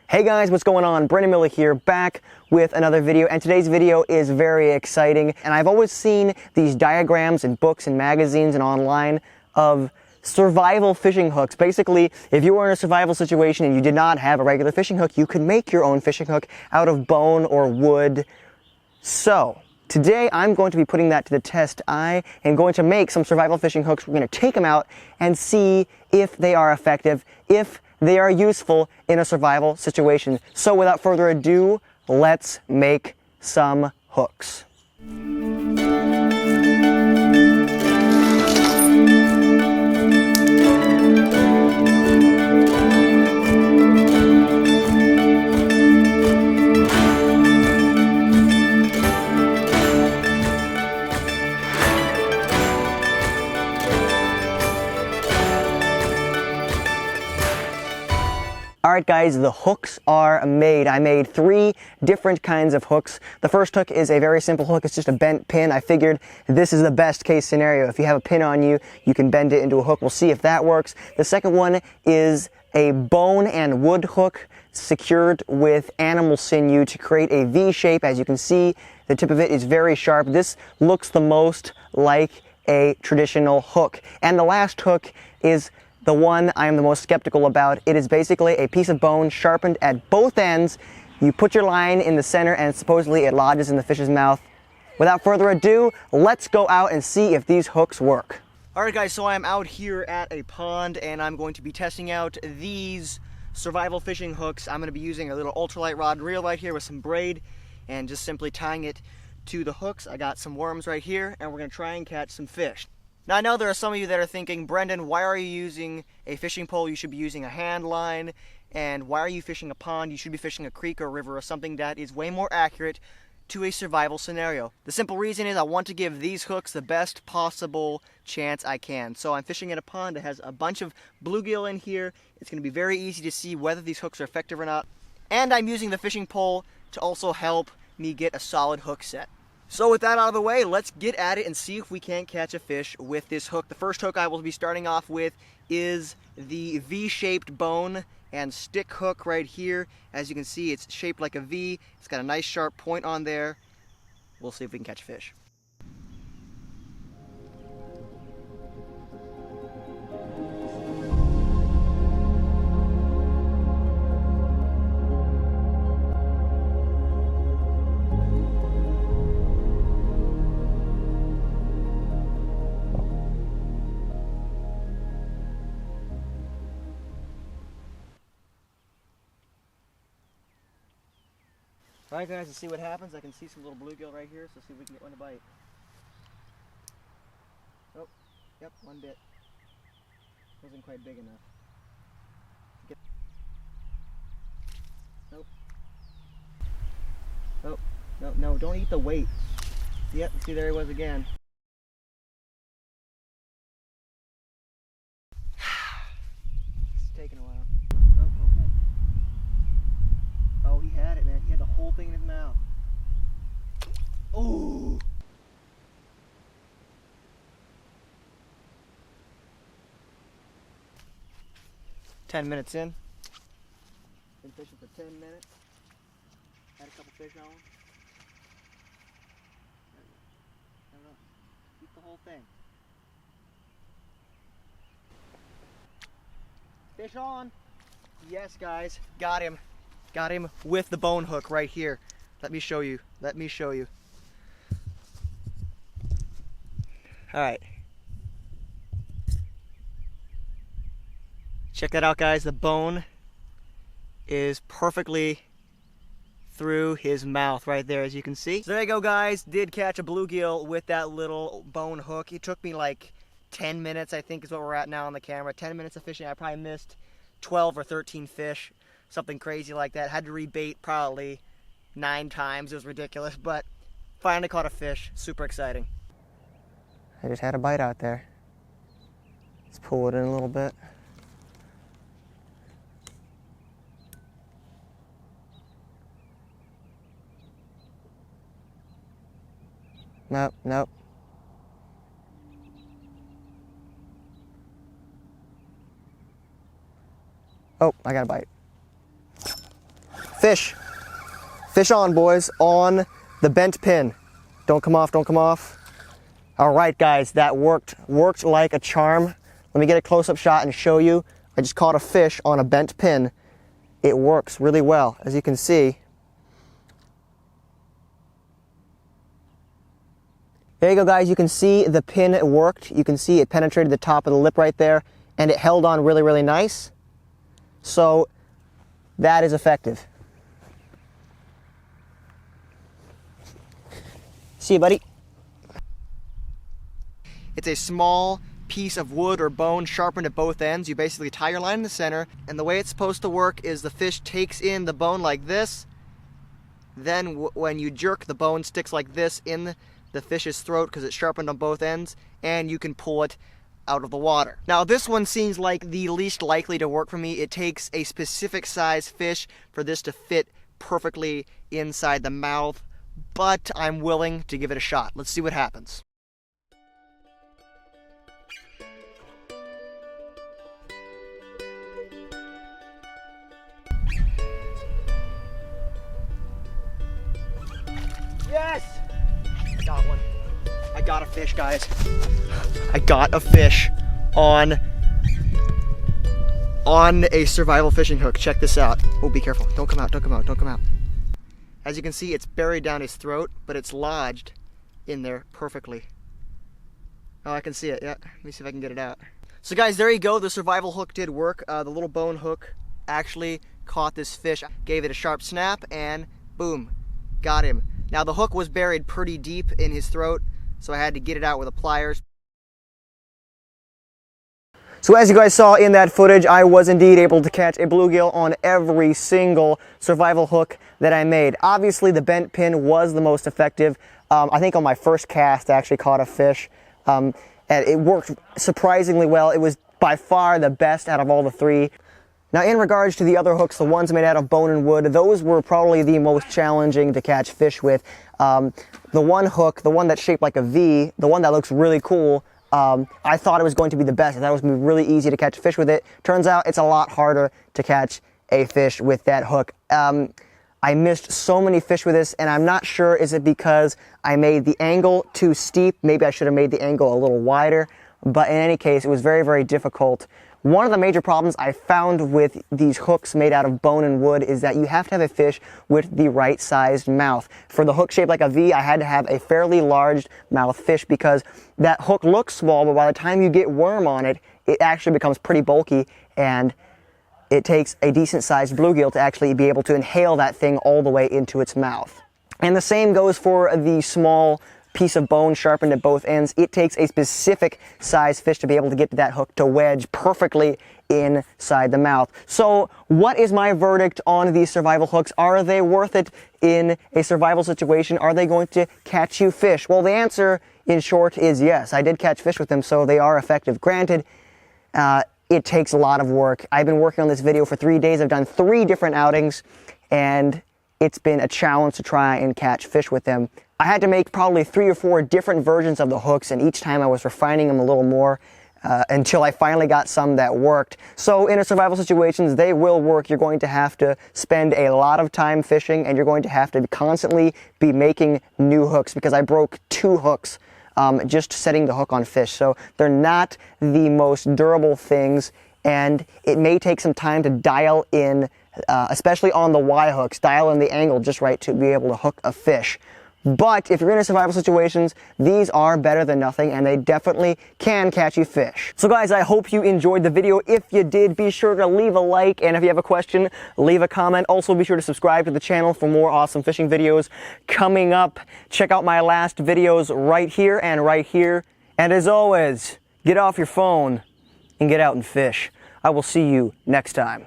Hey guys, what's going on? Brendan Miller here, back with another video, and today's video is very exciting. And I've always seen these diagrams in books and magazines and online of survival fishing hooks. Basically, if you were in a survival situation and you did not have a regular fishing hook, you could make your own fishing hook out of bone or wood. So, today I'm going to be putting that to the test. I am going to make some survival fishing hooks. We're going to take them out and see if they are effective, if they are useful in a survival situation. So without further ado, let's make some hooks. Alright guys, the hooks are made. I made 3 different kinds of hooks. The first hook is a very simple hook. It's just a bent pin. I figured this is the best case scenario. If you have a pin on you, you can bend it into a hook. We'll see if that works. The second one is a bone and wood hook secured with animal sinew to create a V shape. As you can see, the tip of it is very sharp. This looks the most like a traditional hook. And the last hook is the one I am the most skeptical about. It is basically a piece of bone sharpened at both ends. You put your line in the center and supposedly it lodges in the fish's mouth. Without further ado, let's go out and see if these hooks work. Alright guys, so I'm out here at a pond and I'm going to be testing out these survival fishing hooks. I'm going to be using a little ultralight rod and reel right here with some braid and just simply tying it to the hooks. I got some worms right here and we're going to try and catch some fish. Now I know there are some of you that are thinking, Brendan, why are you using a fishing pole? You should be using a hand line. And why are you fishing a pond? You should be fishing a creek or river or something that is way more accurate to a survival scenario. The simple reason is I want to give these hooks the best possible chance I can. So I'm fishing in a pond that has a bunch of bluegill in here. It's going to be very easy to see whether these hooks are effective or not. And I'm using the fishing pole to also help me get a solid hook set. So with that out of the way, let's get at it and see if we can't catch a fish with this hook. The first hook I will be starting off with is the V-shaped bone and stick hook right here. As you can see, it's shaped like a V. It's got a nice sharp point on there. We'll see if we can catch a fish. Alright guys, let's see what happens. I can see some little bluegill right here, so see if we can get one to bite. Oh, yep, one bit. Wasn't quite big enough. Nope. Oh, no, don't eat the weight. Yep, see, there he was again. It's taking a while. Oh, okay. Oh, he had it, man. He had the whole thing in his mouth. Ooh! "10 minutes in. Been fishing for 10 minutes. Had a couple fish on. I don't know. Eat the whole thing. Fish on! Yes, guys. Got him. Got him with the bone hook right here. Let me show you. Let me show you. Alright. Check that out, guys. The bone is perfectly through his mouth right there, as you can see. So there you go, guys. Did catch a bluegill with that little bone hook. It took me like 10 minutes, I think is what we're at now on the camera. 10 minutes of fishing. I probably missed 12 or 13 fish. Something crazy like that. Had to rebait probably 9 times. It was ridiculous, but finally caught a fish. Super exciting. I just had a bite out there. Let's pull it in a little bit. Nope, nope. Oh, I got a bite. Fish. Fish on, boys, on the bent pin. Don't come off, don't come off. All right, guys, that worked like a charm. Let me get a close-up shot and show you. I just caught a fish on a bent pin. It works really well, as you can see. There you go, guys. You can see the pin worked. You can see it penetrated the top of the lip right there, and it held on really, really nice. So that is effective. See you, buddy. It's a small piece of wood or bone sharpened at both ends. You basically tie your line in the center, and the way it's supposed to work is the fish takes in the bone like this. Then when you jerk, the bone sticks like this in the fish's throat because it's sharpened on both ends, and you can pull it out of the water. Now this one seems like the least likely to work for me. It takes a specific size fish for this to fit perfectly inside the mouth, but I'm willing to give it a shot. Let's see what happens. Yes! I got one. I got a fish, guys. I got a fish on a survival fishing hook. Check this out. Oh, be careful. Don't come out, don't come out, don't come out. As you can see, it's buried down his throat, but it's lodged in there perfectly. Oh, I can see it, yeah. Let me see if I can get it out. So guys, there you go. The survival hook did work. The little bone hook actually caught this fish, gave it a sharp snap, and boom, got him. Now the hook was buried pretty deep in his throat, so I had to get it out with the pliers. So as you guys saw in that footage, I was indeed able to catch a bluegill on every single survival hook that I made. Obviously the bent pin was the most effective. I think on my first cast I actually caught a fish, and it worked surprisingly well. It was by far the best out of all the three. Now in regards to the other hooks, the ones made out of bone and wood, those were probably the most challenging to catch fish with. The one hook, the one that's shaped like a V, the one that looks really cool, I thought it was going to be the best. I thought it was going to be really easy to catch a fish with it. Turns out it's a lot harder to catch a fish with that hook. I missed so many fish with this, and I'm not sure, is it because I made the angle too steep? Maybe I should have made the angle a little wider, but in any case, it was very, very difficult. One of the major problems I found with these hooks made out of bone and wood is that you have to have a fish with the right sized mouth. For the hook shaped like a V, I had to have a fairly large mouth fish because that hook looks small, but by the time you get worm on it, it actually becomes pretty bulky, and it takes a decent sized bluegill to actually be able to inhale that thing all the way into its mouth. And the same goes for the small piece of bone sharpened at both ends. It takes a specific size fish to be able to get to that hook to wedge perfectly inside the mouth. So what is my verdict on these survival hooks? Are they worth it in a survival situation? Are they going to catch you fish? Well, the answer in short is yes. I did catch fish with them, so they are effective. Granted, it takes a lot of work. I've been working on this video for 3 days. I've done 3 different outings, and it's been a challenge to try and catch fish with them. I had to make probably 3 or 4 different versions of the hooks, and each time I was refining them a little more until I finally got some that worked. So in a survival situations, they will work. You're going to have to spend a lot of time fishing, and you're going to have to constantly be making new hooks, because I broke 2 hooks just setting the hook on fish. So they're not the most durable things, and it may take some time to dial in, especially on the Y hooks, dial in the angle just right to be able to hook a fish. But if you're in a survival situations, these are better than nothing, and they definitely can catch you fish. So guys, I hope you enjoyed the video. If you did, be sure to leave a like, and if you have a question, leave a comment. Also, be sure to subscribe to the channel for more awesome fishing videos coming up. Check out my last videos right here and right here. And as always, get off your phone and get out and fish. I will see you next time.